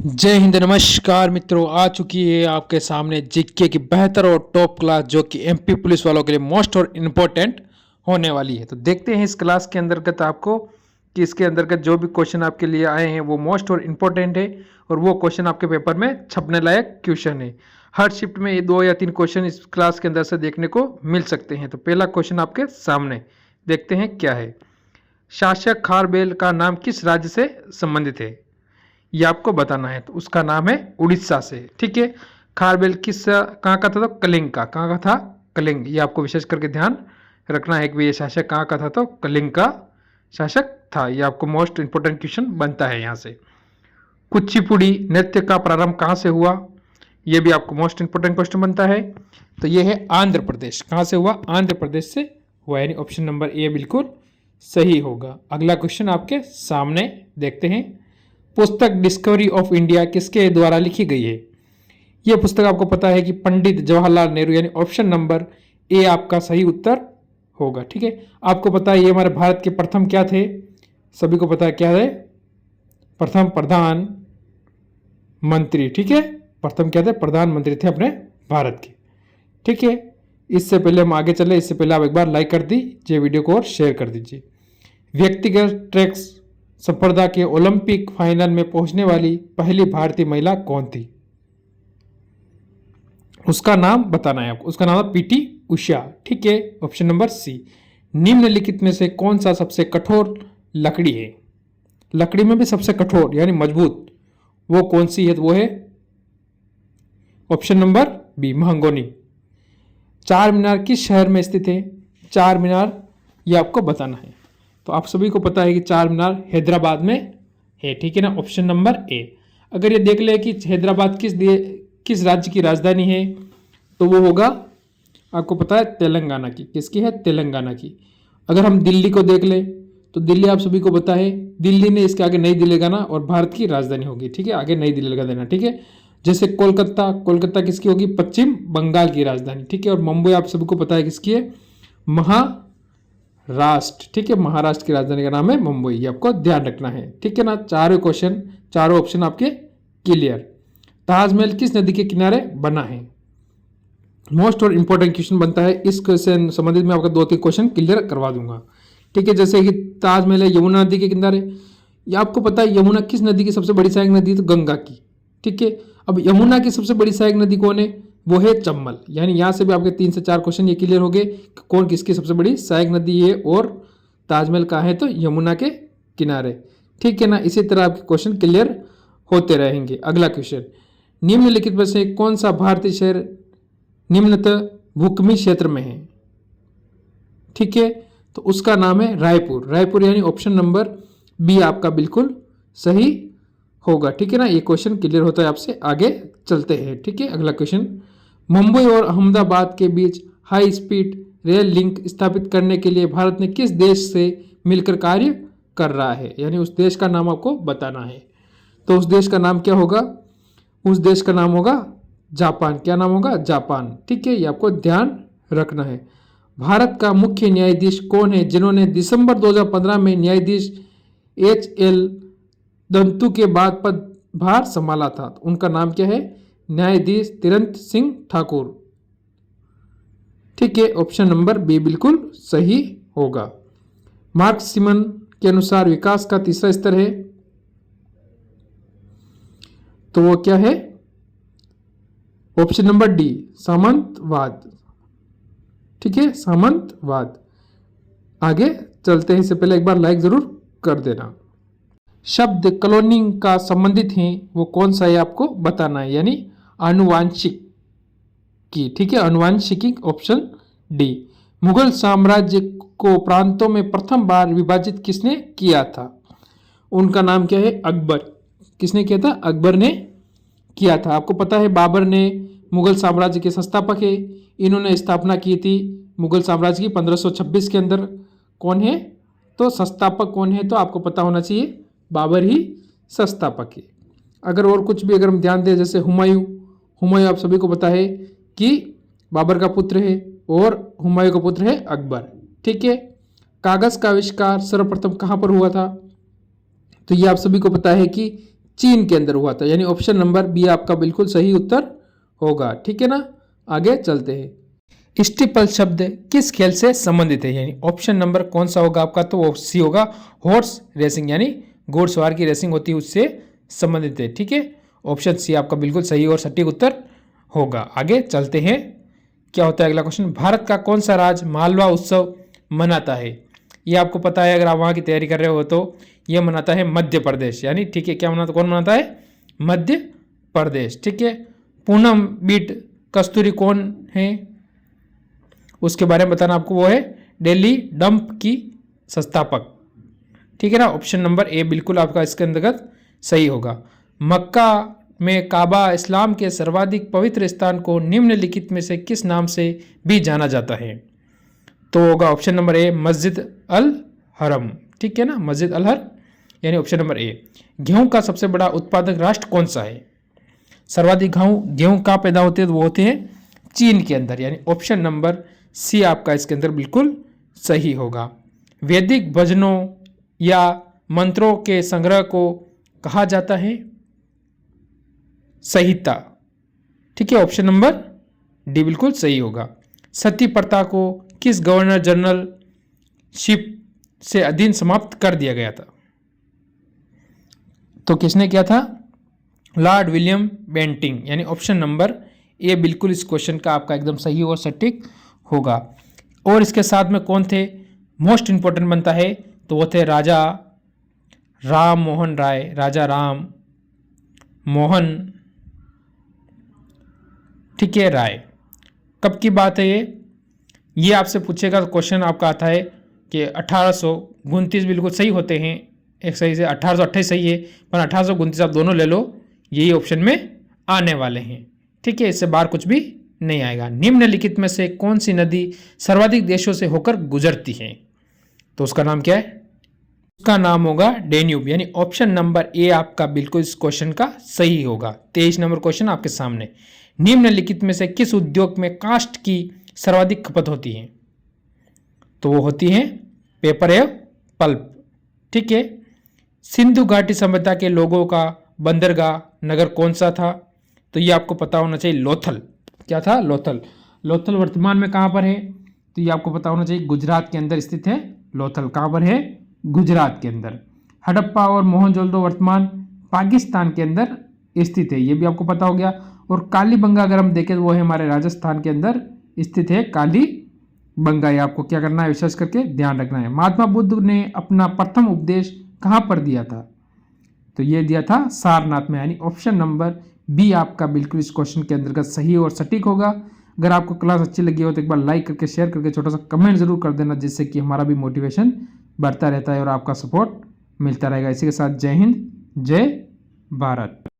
जय हिंद, नमस्कार मित्रों। आ चुकी है आपके सामने जीके की बेहतर और टॉप क्लास जो कि एमपी पुलिस वालों के लिए मोस्ट और इम्पोर्टेंट होने वाली है। तो देखते हैं इस क्लास के अंतर्गत आपको कि इसके अंतर्गत जो भी क्वेश्चन आपके लिए आए हैं वो मोस्ट और इम्पोर्टेंट है और वो क्वेश्चन आपके पेपर में छपने लायक क्वेश्चन है। हर शिफ्ट में ये 2 या 3 क्वेश्चन इस क्लास के अंदर से देखने को मिल सकते हैं। तो पहला क्वेश्चन आपके सामने देखते हैं क्या है। शासक खारबेल का नाम किस राज्य से संबंधित है, ये आपको बताना है। तो उसका नाम है उड़ीसा से। ठीक है, खारबेल कहाँ का था? तो कलिंग का। कहाँ का था? कलिंग। ये आपको विशेष करके ध्यान रखना है कि ये शासक कहाँ का था? तो कलिंग का शासक था। ये आपको मोस्ट इंपोर्टेंट क्वेश्चन बनता है यहाँ से। कुचिपुड़ी नृत्य का प्रारंभ कहाँ से हुआ, ये भी आपको मोस्ट इंपोर्टेंट क्वेश्चन बनता है। तो ये है आंध्र प्रदेश। कहाँ से हुआ? आंध्र प्रदेश से हुआ, यानी ऑप्शन नंबर ए बिल्कुल सही होगा। अगला क्वेश्चन आपके सामने देखते हैं। पुस्तक डिस्कवरी ऑफ इंडिया किसके द्वारा लिखी गई है? यह पुस्तक आपको पता है कि पंडित जवाहरलाल नेहरू, यानी ऑप्शन नंबर ए आपका सही उत्तर होगा। ठीक है, आपको पता है ये हमारे भारत के प्रथम क्या थे? सभी को पता है क्या है? प्रथम प्रधानमंत्री। ठीक है, प्रथम क्या थे? प्रधानमंत्री थे अपने भारत के। ठीक है, इससे पहले हम आगे चले, इससे पहले आप एक बार लाइक कर दीजिए वीडियो को और शेयर कर दीजिए। व्यक्तिगत ट्रैक स्पर्धा के ओलंपिक फाइनल में पहुंचने वाली पहली भारतीय महिला कौन थी? उसका नाम बताना है आपको। उसका नाम है पीटी उषा। ठीक है, ऑप्शन नंबर सी। निम्नलिखित में से कौन सा सबसे कठोर लकड़ी है? लकड़ी में भी सबसे कठोर यानी मजबूत वो कौन सी है? तो वो है ऑप्शन नंबर बी, महंगोनी। चार मीनार किस शहर में स्थित है? चार मीनार ये आपको बताना है। तो आप सभी को पता है कि चार मीनार हैदराबाद में है। ठीक है ना, ऑप्शन नंबर ए। अगर ये देख ले कि हैदराबाद किस राज्य की राजधानी है, तो वो होगा आपको पता है तेलंगाना की। किसकी है? तेलंगाना की। अगर हम दिल्ली को देख ले तो दिल्ली आप सभी को पता है, दिल्ली ने इसके आगे नई दिल्ली लगाना और भारत की राजधानी होगी। ठीक है, आगे नई दिल्ली लगा देना। ठीक है, जैसे कोलकाता, कोलकाता किसकी होगी? पश्चिम बंगाल की राजधानी। ठीक है, और मुंबई आप सभी को पता है किसकी है? महाराष्ट्र। ठीक है, महाराष्ट्र की राजधानी का नाम है मुंबई। ये आपको ध्यान रखना है। ठीक है ना, चारों क्वेश्चन, चारों ऑप्शन आपके क्लियर। ताजमहल किस नदी के किनारे बना है? मोस्ट और इंपॉर्टेंट क्वेश्चन बनता है। इस क्वेश्चन संबंधित में आपका 2-3 क्वेश्चन क्लियर करवा दूंगा। ठीक है, जैसे कि ताजमहल है यमुना नदी के किनारे। ये आपको पता है यमुना किस नदी की सबसे बड़ी सहायक नदी है? तो गंगा की। ठीक है, अब यमुना की सबसे बड़ी सहायक नदी कौन है? वो है चंबल। यानी यहाँ से भी आपके 3 से 4 क्वेश्चन ये क्लियर हो गए कि कौन किसकी सबसे बड़ी सहायक नदी है और ताजमहल कहाँ है? तो यमुना के किनारे। ठीक है ना, इसी तरह आपके क्वेश्चन क्लियर होते रहेंगे। अगला क्वेश्चन, निम्नलिखित में से कौन सा भारतीय शहर निम्नतः भूकंपीय क्षेत्र में है? ठीक है, तो उसका नाम है रायपुर। रायपुर यानी ऑप्शन नंबर बी आपका बिल्कुल सही होगा। ठीक है ना, ये क्वेश्चन क्लियर होता है आपसे। आगे चलते हैं। ठीक है, अगला क्वेश्चन, मुंबई और अहमदाबाद के बीच हाई स्पीड रेल लिंक स्थापित करने के लिए भारत ने किस देश से मिलकर कार्य कर रहा है? यानी उस देश का नाम आपको बताना है। तो उस देश का नाम क्या होगा? उस देश का नाम होगा जापान। क्या नाम होगा? जापान। ठीक है, ये आपको ध्यान रखना है। भारत का मुख्य न्यायाधीश कौन है जिन्होंने दिसंबर 2015 में न्यायाधीश HL दंतु के बाद पदभार संभाला था? उनका नाम क्या है? न्यायाधीश तिरंत सिंह ठाकुर। ठीक है, ऑप्शन नंबर बी बिल्कुल सही होगा। मार्क सिमन के अनुसार विकास का तीसरा स्तर है, तो वो क्या है? ऑप्शन नंबर डी, सामंतवाद। ठीक है, सामंतवाद। आगे चलते हैं, इससे पहले एक बार लाइक जरूर कर देना। शब्द क्लोनिंग का संबंधित है वो कौन सा है आपको बताना है, यानी आनुवांशिक की। ठीक है, आनुवांशिकी, ऑप्शन डी। मुगल साम्राज्य को प्रांतों में प्रथम बार विभाजित किसने किया था? उनका नाम क्या है? अकबर। किसने किया था? अकबर ने किया था। आपको पता है बाबर ने मुगल साम्राज्य के संस्थापक है। इन्होंने स्थापना की थी मुगल साम्राज्य की 1526 के अंदर। कौन है? तो संस्थापक कौन है? तो आपको पता होना चाहिए, बाबर ही संस्थापक है। अगर और कुछ भी अगर हम ध्यान दें, जैसे हुमायूं, हुमायूं आप सभी को पता है कि बाबर का पुत्र है और हुमायूं का पुत्र है अकबर। ठीक है, कागज का आविष्कार सर्वप्रथम कहाँ पर हुआ था? तो ये आप सभी को पता है कि चीन के अंदर हुआ था, यानी ऑप्शन नंबर बी आपका बिल्कुल सही उत्तर होगा। ठीक है ना, आगे चलते हैं। स्टीपल शब्द किस खेल से संबंधित है, यानी ऑप्शन नंबर कौन सा होगा आपका, तो वो सी होगा, हॉर्स रेसिंग, यानी घोड़सवार की रेसिंग होती है उससे संबंधित है। ठीक है, ऑप्शन सी आपका बिल्कुल सही और सटीक उत्तर होगा। आगे चलते हैं, क्या होता है अगला क्वेश्चन, भारत का कौन सा राज्य मालवा उत्सव मनाता है। ये आपको पता है, अगर आप वहाँ की तैयारी कर रहे हो तो ये मनाता है मध्य प्रदेश, यानी ठीक है, क्या मनाता, कौन मनाता है, मध्य प्रदेश। ठीक है, पूनम बीट कस्तूरी कौन है, उसके बारे में बताना आपको, वो है दिल्ली डंप की संस्थापक। ठीक है ना, ऑप्शन नंबर ए बिल्कुल आपका इसके अंतर्गत सही होगा। मक्का में काबा इस्लाम के सर्वाधिक पवित्र स्थान को निम्नलिखित में से किस नाम से भी जाना जाता है, तो होगा ऑप्शन नंबर ए मस्जिद अल हरम। ठीक है ना, मस्जिद अल हरम, यानी ऑप्शन नंबर ए। गेहूं का सबसे बड़ा उत्पादक राष्ट्र कौन सा है, सर्वाधिक गेहूं कहाँ पैदा होते हैं, वो होते हैं चीन के अंदर, यानी ऑप्शन नंबर सी आपका इसके अंदर बिल्कुल सही होगा। वैदिक भजनों या मंत्रों के संग्रह को कहा जाता है संहिता। ठीक है, ऑप्शन नंबर डी बिल्कुल सही होगा। सती प्रथा को किस गवर्नर जनरल शिप से अधीन समाप्त कर दिया गया था, तो किसने किया था, लॉर्ड विलियम बेंटिंग, यानी ऑप्शन नंबर ए बिल्कुल इस क्वेश्चन का आपका एकदम सही और सटीक होगा। और इसके साथ में कौन थे, मोस्ट इंपॉर्टेंट बनता है, तो वो थे राजा राम मोहन राय, राजा राम मोहन, ठीक है, राय। कब की बात है ये आपसे पूछेगा, तो क्वेश्चन आपका आता है कि 1829 बिल्कुल सही होते हैं, एक सही से 1828 सही है, पर 1829 आप दोनों ले लो, यही ऑप्शन में आने वाले हैं। ठीक है, इससे बाहर कुछ भी नहीं आएगा। निम्नलिखित में से कौन सी नदी सर्वाधिक देशों से होकर गुजरती है, तो उसका नाम क्या है, उसका नाम होगा डेन्यूब, यानी ऑप्शन नंबर ए आपका बिल्कुल इस क्वेश्चन का सही होगा। 23 नंबर क्वेश्चन आपके सामने, निम्नलिखित में से किस उद्योग में काष्ठ की सर्वाधिक खपत होती है, तो वो होती है पेपर एवं पल्प। ठीक है, सिंधु घाटी सभ्यता के लोगों का बंदरगाह नगर कौन सा था, तो ये आपको पता होना चाहिए, लोथल। क्या था, लोथल। लोथल वर्तमान में कहाँ पर है, तो ये आपको पता होना चाहिए, गुजरात के अंदर स्थित है लोथल। कहाँ पर है, गुजरात के अंदर। हड़प्पा और मोहनजोदड़ो वर्तमान पाकिस्तान के अंदर स्थित है, ये भी आपको पता हो गया। और कालीबंगा अगर हम देखें तो वो है हमारे राजस्थान के अंदर स्थित है, कालीबंगा। ये आपको क्या करना है, विशेष करके ध्यान रखना है। महात्मा बुद्ध ने अपना प्रथम उपदेश कहाँ पर दिया था, तो ये दिया था सारनाथ में, यानी ऑप्शन नंबर बी आपका बिल्कुल इस क्वेश्चन के अंतर्गत सही और सटीक होगा। अगर आपको क्लास अच्छी लगी हो तो एक बार लाइक करके, शेयर करके, छोटा सा कमेंट जरूर कर देना, जिससे कि हमारा भी मोटिवेशन बढ़ता रहता है और आपका सपोर्ट मिलता रहेगा। इसी के साथ जय हिंद, जय भारत।